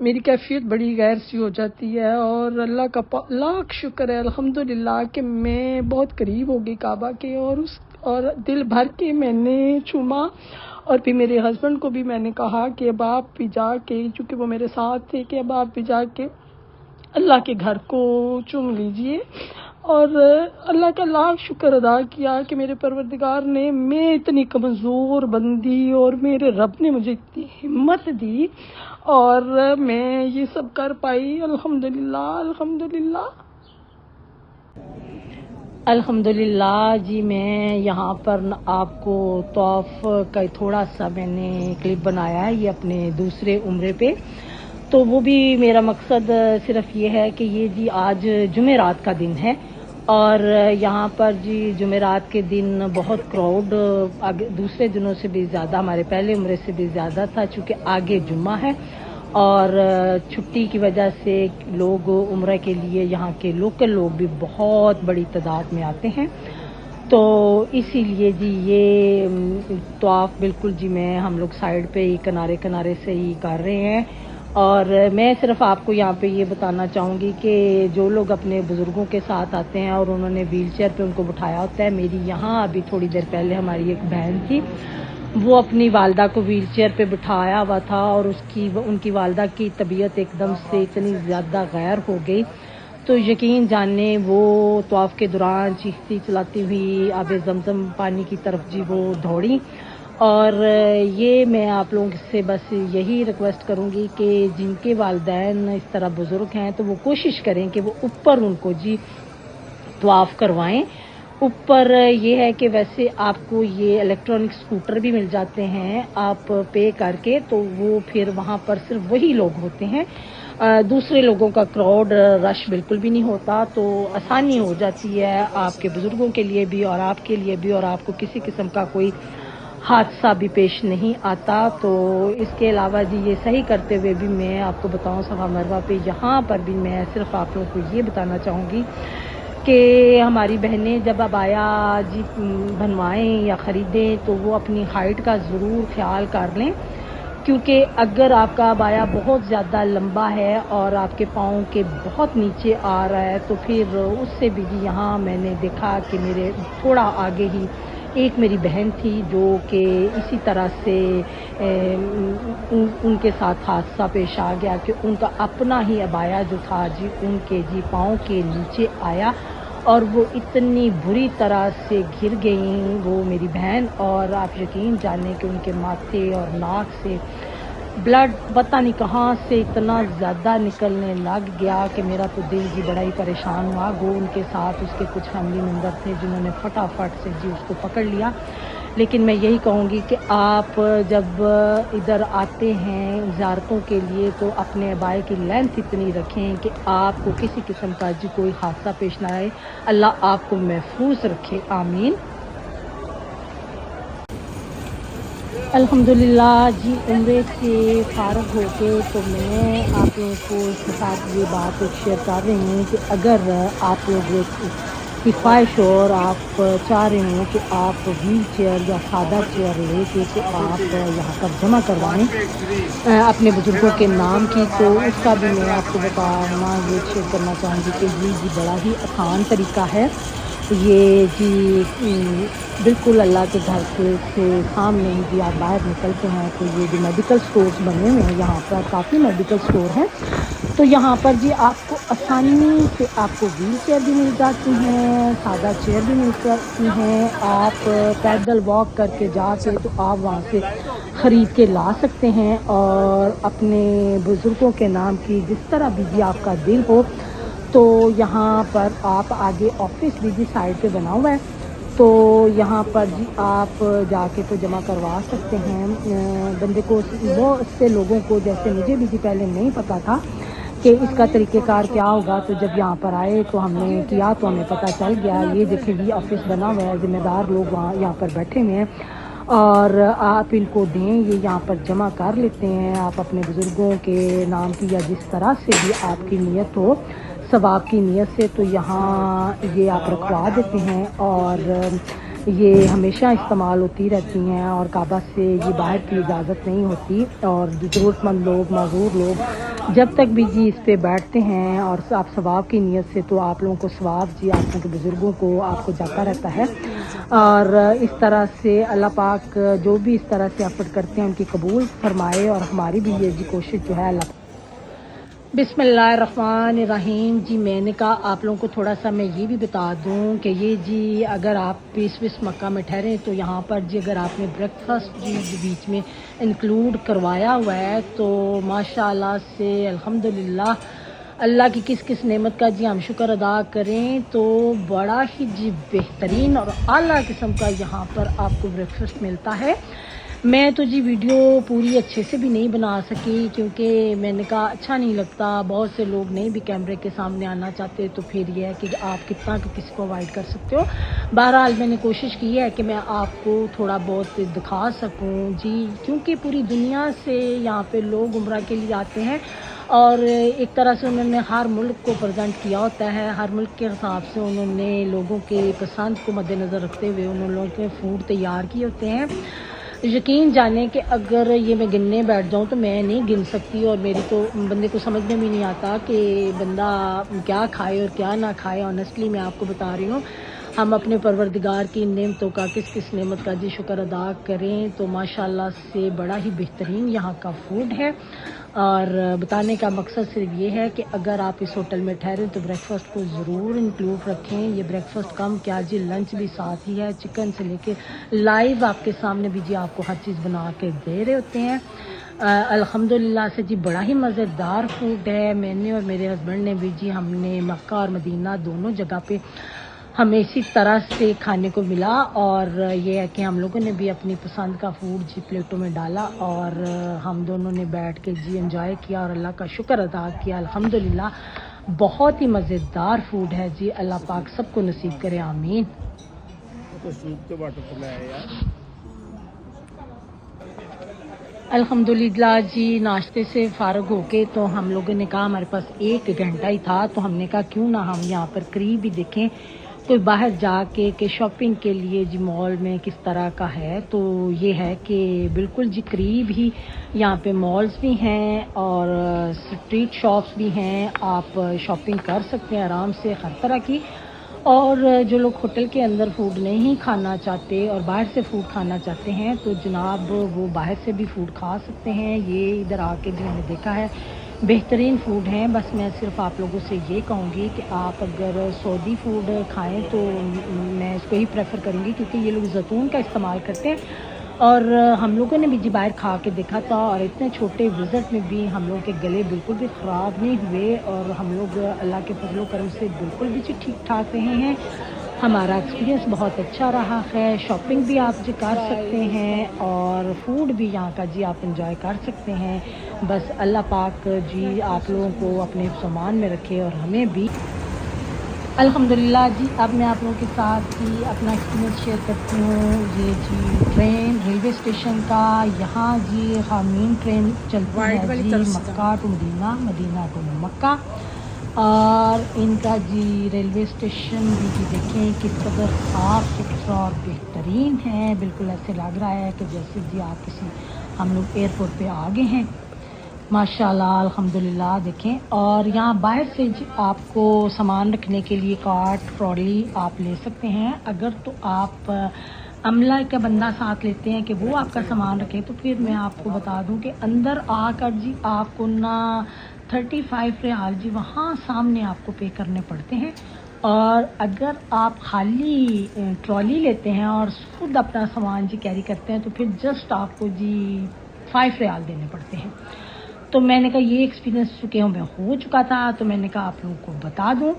میری کیفیت بڑی غیر سی ہو جاتی ہے، اور اللہ کا لاکھ شکر ہے الحمدللہ کہ میں بہت قریب ہو گئی کعبہ کے، اور دل بھر کے میں نے چوما، اور پھر میرے ہسبینڈ کو بھی میں نے کہا کہ اب آپ بھی جا کے، چونکہ وہ میرے ساتھ تھے، کہ اب آپ بھی جا کے اللہ کے گھر کو چوم لیجئے، اور اللہ کا لاکھ شکر ادا کیا کہ میرے پروردگار نے، میں اتنی کمزور بندی اور میرے رب نے مجھے اتنی ہمت دی اور میں یہ سب کر پائی، الحمدللہ الحمدللہ الحمدللہ۔ جی میں یہاں پر آپ کو طواف کا تھوڑا سا میں نے کلپ بنایا ہے، یہ اپنے دوسرے عمرے پہ، تو وہ بھی میرا مقصد صرف یہ ہے کہ یہ جی آج جمعرات کا دن ہے، اور یہاں پر جی جمعرات کے دن بہت کراؤڈ دوسرے دنوں سے بھی زیادہ، ہمارے پہلے عمرے سے بھی زیادہ تھا، چونکہ آگے جمعہ ہے اور چھٹی کی وجہ سے لوگ عمرہ کے لیے یہاں کے لوکل لوگ بھی بہت بڑی تعداد میں آتے ہیں، تو اسی لیے جی یہ طواف بالکل جی میں ہم لوگ سائڈ پہ ہی کنارے کنارے سے ہی کر رہے ہیں، اور میں صرف آپ کو یہاں پہ یہ بتانا چاہوں گی کہ جو لوگ اپنے بزرگوں کے ساتھ آتے ہیں اور انہوں نے ویل چیئر پہ ان کو بٹھایا ہوتا ہے، میری یہاں ابھی تھوڑی دیر پہلے ہماری ایک بہن تھی، وہ اپنی والدہ کو ویل چیئر پہ بٹھایا ہوا تھا، اور ان کی والدہ کی طبیعت ایک دم سے اتنی زیادہ غیر ہو گئی، تو یقین جاننے وہ طواف کے دوران چیختی چلاتی ہوئی آب زمزم پانی کی طرف جی وہ دوڑی، اور یہ میں آپ لوگوں سے بس یہی ریکویسٹ کروں گی کہ جن کے والدین اس طرح بزرگ ہیں تو وہ کوشش کریں کہ وہ اوپر ان کو جی طواف کروائیں۔ اوپر یہ ہے کہ ویسے آپ کو یہ الیکٹرانک اسکوٹر بھی مل جاتے ہیں، آپ پے کر کے، تو وہ پھر وہاں پر صرف وہی لوگ ہوتے ہیں، دوسرے لوگوں کا کراؤڈ رش بالکل بھی نہیں ہوتا، تو آسانی ہو جاتی ہے آپ کے بزرگوں کے لیے بھی اور آپ کے لیے بھی، اور آپ کو کسی قسم کا کوئی حادثہ بھی پیش نہیں آتا۔ تو اس کے علاوہ جی یہ صحیح کرتے ہوئے بھی میں آپ کو بتاؤں صفا مروہ پہ یہاں پر بھی میں صرف آپ لوگوں کو یہ بتانا چاہوں گی کہ ہماری بہنیں جب عبایا جی بنوائیں یا خریدیں تو وہ اپنی ہائٹ کا ضرور خیال کر لیں، کیونکہ اگر آپ کا عبایا بہت زیادہ لمبا ہے اور آپ کے پاؤں کے بہت نیچے آ رہا ہے تو پھر اس سے بھی جی یہاں میں نے دیکھا کہ میرے تھوڑا آگے ہی ایک میری بہن تھی جو کہ اسی طرح سے ان کے ساتھ حادثہ پیش آ گیا کہ ان کا اپنا ہی عبایا جو تھا جی ان کے جی پاؤں کے نیچے آیا، اور وہ اتنی بری طرح سے گر گئیں وہ میری بہن، اور آپ یقین جانیں کہ ان کے ماتھے اور ناک سے بلڈ پتہ نہیں کہاں سے اتنا زیادہ نکلنے لگ گیا کہ میرا تو دل جی بڑا ہی پریشان ہوا۔ گو ان کے ساتھ اس کے کچھ فیملی ممبر تھے جنہوں نے فٹافٹ سے جی اس کو پکڑ لیا، لیکن میں یہی کہوں گی کہ آپ جب ادھر آتے ہیں زیارتوں کے لیے تو اپنے عبائے کی لینتھ اتنی رکھیں کہ آپ کو کسی قسم کا جی کوئی حادثہ پیش نہ آئے، اللہ آپ کو محفوظ رکھے، آمین۔ الحمدللہ جی عمرے سے فارغ ہو کے تو میں آپ لوگوں کو اس کے ساتھ یہ بات شیئر کر رہی ہوں کہ اگر آپ لوگ کی خواہش ہو اور آپ چاہ رہے ہوں کہ آپ ویل چیئر یا سادہ چیئر لے کے تو آپ یہاں پر جمع کروائیں اپنے بزرگوں کے نام کی، تو اس کا بھی میں آپ کو بتانا یہ شیئر کرنا چاہوں گی کہ یہ جی بڑا ہی آسان طریقہ ہے، یہ جی بالکل اللہ کے گھر سے سامنے ہی جی آپ باہر نکلتے ہیں تو یہ جو میڈیکل سٹورز بنے ہوئے ہیں یہاں پر کافی میڈیکل سٹور ہیں، تو یہاں پر جی آپ کو آسانی سے آپ کو ویل چیئر بھی مل جاتی ہیں، سادہ چیئر بھی مل جاتی ہیں، آپ پیدل واک کر کے جا کے تو آپ وہاں سے خرید کے لا سکتے ہیں، اور اپنے بزرگوں کے نام کی جس طرح بھی جی آپ کا دل ہو، تو یہاں پر آپ آگے آفس بھی جی سائڈ پہ بنا ہوا ہے، تو یہاں پر جی آپ جا کے تو جمع کروا سکتے ہیں۔ بندے کو بہت سے لوگوں کو جیسے مجھے بھی جی پہلے نہیں پتا تھا کہ اس کا طریقہ کار کیا ہوگا، تو جب یہاں پر آئے تو ہم نے کیا تو ہمیں پتہ چل گیا، یہ دیکھیں جی آفس بنا ہوا ہے، ذمہ دار لوگ وہاں یہاں پر بیٹھے ہوئے ہیں اور آپ ان کو دیں، یہ یہاں پر جمع کر لیتے ہیں، آپ اپنے بزرگوں کے نام کی یا جس طرح سے بھی آپ کی نیت ہو ثواب کی نیت سے، تو یہاں یہ آپ رکھوا دیتے ہیں، اور یہ ہمیشہ استعمال ہوتی رہتی ہیں اور کعبہ سے یہ باہر کی اجازت نہیں ہوتی، اور ضرورت مند لوگ، معذور لوگ جب تک بھی جی اس پہ بیٹھتے ہیں اور آپ ثواب کی نیت سے، تو آپ لوگوں کو ثواب جی آپ کے بزرگوں کو آپ کو جاتا رہتا ہے، اور اس طرح سے اللہ پاک جو بھی اس طرح سے ایفرٹ کرتے ہیں ان کی قبول فرمائے، اور ہماری بھی یہ جی کوشش جو ہے اللہ بسم اللہ الرحمن الرحیم۔ جی میں نے کہا آپ لوگوں کو تھوڑا سا میں یہ بھی بتا دوں کہ یہ جی اگر آپ اس مکہ میں ٹھہریں تو یہاں پر جی اگر آپ نے بریک فاسٹ جی بیچ میں انکلوڈ کروایا ہوا ہے تو ماشاءاللہ سے الحمدللہ اللہ کی کس کس نعمت کا جی ہم شکر ادا کریں، تو بڑا ہی جی بہترین اور اعلیٰ قسم کا یہاں پر آپ کو بریک فاسٹ ملتا ہے۔ میں تو جی ویڈیو پوری اچھے سے بھی نہیں بنا سکی کیونکہ میں نے کہا اچھا نہیں لگتا، بہت سے لوگ نہیں بھی کیمرے کے سامنے آنا چاہتے، تو پھر یہ ہے کہ آپ کتنا کسی کو اوائڈ کر سکتے ہو۔ بہرحال میں نے کوشش کی ہے کہ میں آپ کو تھوڑا بہت دکھا سکوں جی، کیونکہ پوری دنیا سے یہاں پہ لوگ عمرہ کے لیے آتے ہیں، اور ایک طرح سے انہوں نے ہر ملک کو پریزنٹ کیا ہوتا ہے، ہر ملک کے حساب سے انہوں نے لوگوں کے پسند کو مد نظر رکھتے ہوئے انہوں لوگوں کے فوڈ تیار کیے ہوتے ہیں۔ یقین جانیں کہ اگر یہ میں گننے بیٹھ جاؤں تو میں نہیں گن سکتی، اور میری تو بندے کو سمجھ میں بھی نہیں آتا کہ بندہ کیا کھائے اور کیا نہ کھائے۔ آنیسٹلی میں آپ کو بتا رہی ہوں، ہم اپنے پروردگار کی نعمتوں کا کس نعمت کا جی شکر ادا کریں، تو ماشاءاللہ سے بڑا ہی بہترین یہاں کا فوڈ ہے۔ اور بتانے کا مقصد صرف یہ ہے کہ اگر آپ اس ہوٹل میں ٹھہریں تو بریک فاسٹ کو ضرور انکلوڈ رکھیں۔ یہ بریک فاسٹ کم کیا جی لنچ بھی ساتھ ہی ہے، چکن سے لے کے لائیو آپ کے سامنے بھی جی آپ کو ہر چیز بنا کے دے رہے ہوتے ہیں۔ الحمدللہ سے جی بڑا ہی مزیدار فوڈ ہے۔ میں نے اور میرے ہسبینڈ نے بھی جی ہم نے مکہ اور مدینہ دونوں جگہ پہ ہمیں اسی طرح سے کھانے کو ملا، اور یہ ہے کہ ہم لوگوں نے بھی اپنی پسند کا فوڈ جی پلیٹوں میں ڈالا، اور ہم دونوں نے بیٹھ کے جی انجوائے کیا اور اللہ کا شکر ادا کیا۔ الحمدللہ بہت ہی مزیدار فوڈ ہے جی، اللہ پاک سب کو نصیب کرے، آمین۔ الحمدللہ جی ناشتے سے فارغ ہو کے تو ہم لوگوں نے کہا ہمارے پاس 1 گھنٹہ ہی تھا، تو ہم نے کہا کیوں نہ ہم یہاں پر قریب ہی دیکھیں کوئی باہر جا کے کہ شاپنگ کے لیے جی مال میں کس طرح کا ہے۔ تو یہ ہے کہ بالکل جی قریب ہی یہاں پہ مالز بھی ہیں اور اسٹریٹ شاپس بھی ہیں، آپ شاپنگ کر سکتے ہیں آرام سے ہر طرح کی۔ اور جو لوگ ہوٹل کے اندر فوڈ نہیں کھانا چاہتے اور باہر سے فوڈ کھانا چاہتے ہیں تو جناب وہ باہر سے بھی فوڈ کھا سکتے ہیں۔ یہ ادھر آ کے جو میں نے دیکھا ہے بہترین فوڈ ہیں۔ بس میں صرف آپ لوگوں سے یہ کہوں گی کہ آپ اگر سعودی فوڈ کھائیں تو میں اس کو ہی پریفر کروں گی، کیونکہ یہ لوگ زیتون کا استعمال کرتے ہیں، اور ہم لوگوں نے بھی جی باہر کھا کے دیکھا تھا، اور اتنے چھوٹے وزٹ میں بھی ہم لوگوں کے گلے بالکل بھی خراب نہیں ہوئے، اور ہم لوگ اللہ کے فضل و کرم سے بالکل بھی جی ٹھیک ٹھاک رہے ہیں۔ ہمارا ایکسپیرینس بہت اچھا رہا ہے۔ شاپنگ بھی آپ جی کر سکتے ہیں اور فوڈ بھی یہاں کا جی آپ انجوائے کر سکتے ہیں۔ بس اللہ پاک جی آپ لوگوں کو اپنے سامان میں رکھے اور ہمیں بھی۔ الحمدللہ جی اب میں آپ لوگوں کے ساتھ ہی اپنا ایکسپیرینس شیئر کرتی ہوں۔ یہ جی ٹرین ریلوے اسٹیشن کا، یہاں جی حامین ٹرین چلتی ہے جی Makkah to Medina, Medina to مکہ، اور ان کا جی ریلوے اسٹیشن بھی جی دیکھیں کس قدر صاف ستھرا اور بہترین ہے۔ بالکل ایسے لگ رہا ہے کہ جیسے جی آپ کسی ہم لوگ ایئرپورٹ پہ آ گئے ہیں، ماشاءاللہ الحمدللہ دیکھیں۔ اور یہاں باہر سے آپ کو سامان رکھنے کے لیے کارٹ ٹرالی آپ لے سکتے ہیں، اگر تو آپ عملہ کا بندہ ساتھ لیتے ہیں کہ وہ آپ کا سامان رکھے، تو پھر میں آپ کو بتا دوں کہ اندر آ کر جی آپ کو نہ 35 ریال جی وہاں سامنے آپ کو پے کرنے پڑتے ہیں، اور اگر آپ خالی ٹرالی لیتے ہیں اور خود اپنا سامان جی کیری کرتے ہیں تو پھر جسٹ آپ کو جی 5 ریال دینے پڑتے ہیں۔ تو میں نے کہا یہ ایکسپیرینس چکے ہوں میں ہو چکا تھا، تو میں نے کہا آپ لوگوں کو بتا دوں۔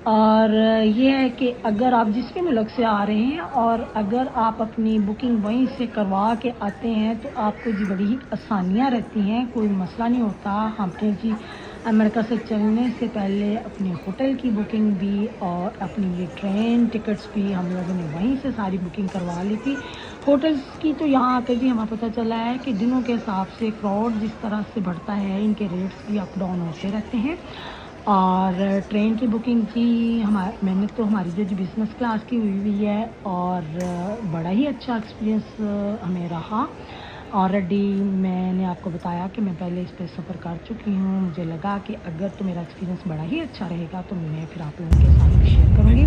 اور یہ ہے کہ اگر آپ جس بھی ملک سے آ رہے ہیں اور اگر آپ اپنی بکنگ وہیں سے کروا کے آتے ہیں تو آپ کو جی بڑی ہی آسانیاں رہتی ہیں، کوئی مسئلہ نہیں ہوتا۔ ہم نے جی امریکہ سے چلنے سے پہلے اپنے ہوٹل کی بکنگ بھی اور اپنی یہ ٹرین ٹکٹس بھی ہم لوگوں نے وہیں سے ساری بکنگ کروا لی تھی۔ ہوٹلس کی تو یہاں آ کے جی ہمیں پتہ چلا ہے کہ دنوں کے حساب سے کراؤڈ جس طرح سے بڑھتا ہے ان کے ریٹس بھی اپ ڈاؤن ہوتے رہتے ہیں، اور ٹرین کی بکنگ جی میں نے تو ہماری جو بزنس کلاس کی ہوئی ہے اور بڑا ہی اچھا ایکسپیرینس ہمیں رہا. آلریڈی میں نے آپ کو بتایا کہ میں پہلے اس پہ سفر کر چکی ہوں. مجھے لگا کہ اگر تو میرا ایکسپیرینس بڑا ہی اچھا رہے گا تو میں پھر آپ لوگوں کے ساتھ شیئر کروں گی.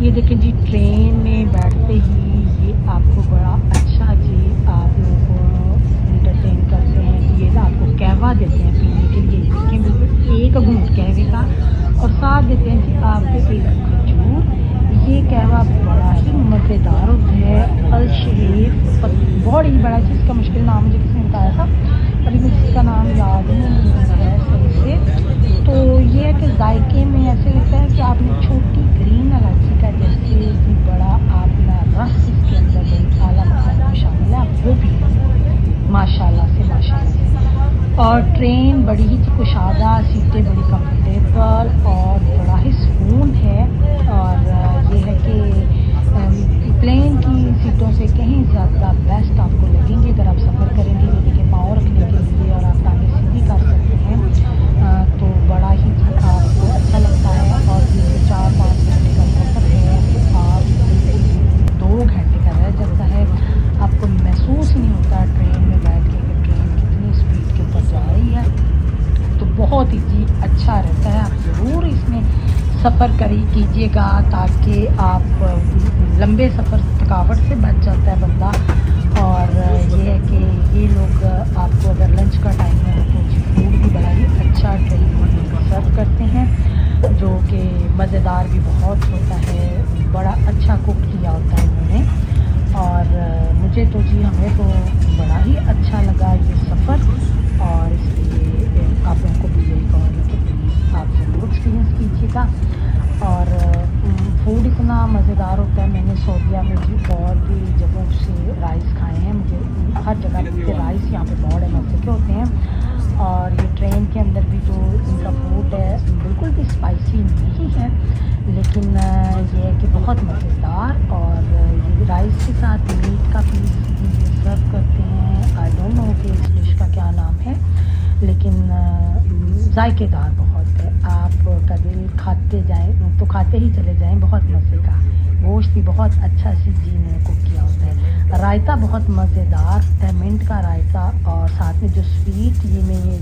یہ دیکھیں جی ٹرین میں بیٹھتے ہی یہ آپ کو بڑا اچھا جی آپ لوگوں کو انٹرٹین کرتے ہیں. یہ آپ کو قہوہ دیتے ہیں پینے کے لیے. دیکھیں بالکل ایک گھونٹ قہوے کا اور ساتھ دیتے ہیں جی آپ کو ایک کھجور. یہ قہوہ بڑا ہی مزیدار ہوتا ہے. الشریف بہت ہی بڑا چیز کا مشکل نام مجھے کسی نے بتایا تھا ابھی مجھے اس کا نام یاد نہیں ہے صحیح سے. تو یہ ہے کہ ذائقے میں ایسے لگتا ہے کہ آپ نے چھوٹی گرین الائچی کا جیسے جی بڑا آپ نا رس اس کے اندر بڑی اعلیٰ مقدار میں شامل ہے. آپ وہ پی لیں ماشاء اللہ سے ماشاء اللہ سے. اور ٹرین بڑی ہی کشادہ سیٹیں بڑی کمفرٹیبل اور بڑا ہی سکون ہے. اور یہ ہے کہ پلین کی سیٹوں سے کہیں زیادہ بیسٹ آپ کو لگیں گے اگر آپ سفر کریں گے. یہ دیکھیں پاؤں رکھنے کے لیے اور آپ ٹانگیں سیدھی کر سکتے ہیں. تو بڑا ہی جی آپ کو اچھا لگتا ہے. اور یہ جو 4-5 گھنٹے کا سفر ہے تو آپ بالکل 2 گھنٹے کا رہ جاتا ہے. آپ کو محسوس ہی نہیں ہوتا ٹرین میں بیٹھ کے کہ ٹرین کتنی اسپیڈ کے اوپر جا رہی ہے. تو بہت ہی جی اچھا رہتا ہے. آپ ضرور اس میں سفر کیجیے گا تاکہ آپ لمبے سفر تھکاوٹ سے بچ جاتا ہے بندہ. اور یہ ہے کہ یہ لوگ آپ کو اگر لنچ کا ٹائم ہے تو جی فوڈ بھی بڑا ہی اچھا ٹرین سرو کرتے ہیں جو کہ مزیدار بھی بہت ہوتا ہے. بڑا اچھا کوک کیا ہوتا ہے انہوں نے. اور مجھے تو جی ہمیں تو بڑا ہی اچھا لگا یہ سفر. اور اس لیے آپ لوگوں کو بھی یہی کہوں گی کہ پلیز آپ ضرور ایکسپیرینس کیجیے گا. اور فوڈ اتنا مزیدار ہوتا ہے. میں نے سعودیہ میں بھی اور بھی جگہوں سے رائس کھائے ہیں. مجھے ہر جگہ کے رائس یہاں پہ بڑے مزے کے ہوتے ہیں. اور یہ ٹرین کے اندر بھی جو ان کا فوڈ ہے بالکل بھی اسپائسی نہیں ہے لیکن یہ ہے کہ بہت مزیدار. اور یہ رائس کے ساتھ میٹ کا پیس سرو کرتے ہیں. آئی ڈونٹ نو کہ اس ڈش کا کیا نام ہے لیکن ذائقے دار بہت ہے. آپ کا دل کھاتے جائیں تو کھاتے ہی چلے جائیں. بہت مزے کا گوشت بھی بہت اچھا سی جی نے کوک کیا ہوتا ہے. رائتا بہت مزیدار ہے منٹ کا رائتا. اور ساتھ میں جو سویٹ یہ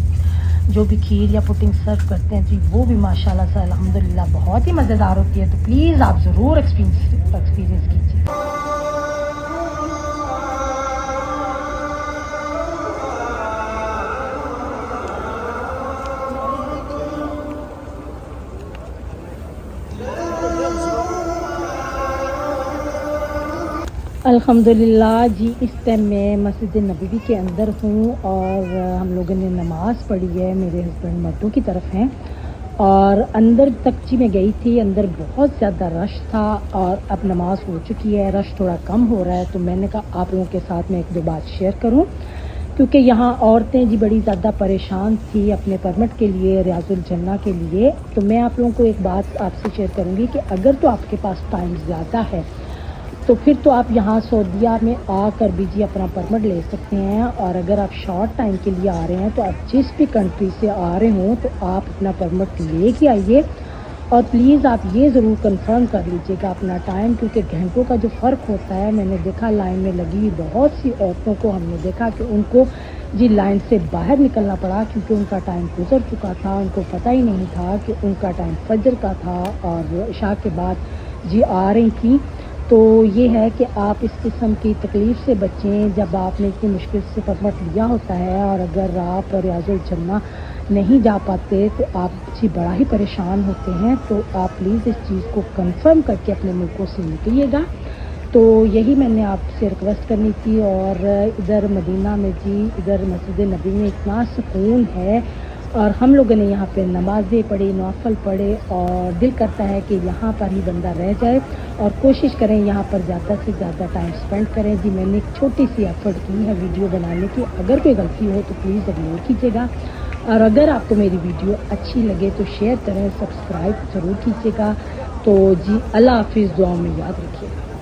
جو بھی کھیر یا پڈنگ سرو کرتے ہیں جی وہ بھی ماشاءاللہ سے الحمدللہ بہت ہی مزیدار ہوتی ہے. تو پلیز آپ ضرور ایکسپیرینس کیجیے. الحمدللہ جی اس ٹائم میں مسجد نبوی کے اندر ہوں اور ہم لوگوں نے نماز پڑھی ہے. میرے ہسبینڈ مردوں کی طرف ہیں اور اندر تک جی میں گئی تھی. اندر بہت زیادہ رش تھا اور اب نماز ہو چکی ہے. رش تھوڑا کم ہو رہا ہے تو میں نے کہا آپ لوگوں کے ساتھ میں 1-2 بات شیئر کروں کیونکہ یہاں عورتیں جی بڑی زیادہ پریشان تھی اپنے پرمٹ کے لیے ریاض الجنہ کے لیے. تو میں آپ لوگوں کو ایک بات آپ سے شیئر کروں گی کہ اگر تو آپ کے پاس ٹائم زیادہ ہے تو پھر تو آپ یہاں سعودیہ میں آ کر بھی جی اپنا پرمٹ لے سکتے ہیں. اور اگر آپ شارٹ ٹائم کے لیے آ رہے ہیں تو آپ جس بھی کنٹری سے آ رہے ہوں تو آپ اپنا پرمٹ لے کے آئیے. اور پلیز آپ یہ ضرور کنفرم کر لیجیے گا اپنا ٹائم کیونکہ گھنٹوں کا جو فرق ہوتا ہے. میں نے دیکھا لائن میں لگی بہت سی عورتوں کو ہم نے دیکھا کہ ان کو جی لائن سے باہر نکلنا پڑا کیونکہ ان کا ٹائم گزر چکا تھا. ان کو پتہ ہی نہیں تھا کہ ان کا ٹائم فجر کا تھا اور عشاء کے بعد جی آ رہی تھیں. تو یہ ہے کہ آپ اس قسم کی تکلیف سے بچیں جب آپ نے اتنی مشکل سے پرمٹ لیا ہوتا ہے. اور اگر آپ ریاض الجنہ نہیں جا پاتے تو آپ جی بڑا ہی پریشان ہوتے ہیں. تو آپ پلیز اس چیز کو کنفرم کر کے اپنے ملکوں سے نکلیے گا. تو یہی میں نے آپ سے ریکویسٹ کرنی تھی. اور ادھر مدینہ میں جی ادھر مسجد نبی میں اتنا سکون ہے اور ہم لوگوں نے یہاں پہ نمازیں پڑھی نوافل پڑھے اور دل کرتا ہے کہ یہاں پر ہی بندہ رہ جائے اور کوشش کریں یہاں پر زیادہ سے زیادہ ٹائم سپینڈ کریں. جی میں نے ایک چھوٹی سی ایفرٹ کی ہے ویڈیو بنانے کی. اگر کوئی غلطی ہو تو پلیز اگنور کیجیے گا. اور اگر آپ کو میری ویڈیو اچھی لگے تو شیئر کریں, سبسکرائب ضرور کیجیے گا. تو جی اللہ حافظ, دعاؤں میں یاد رکھیے گا.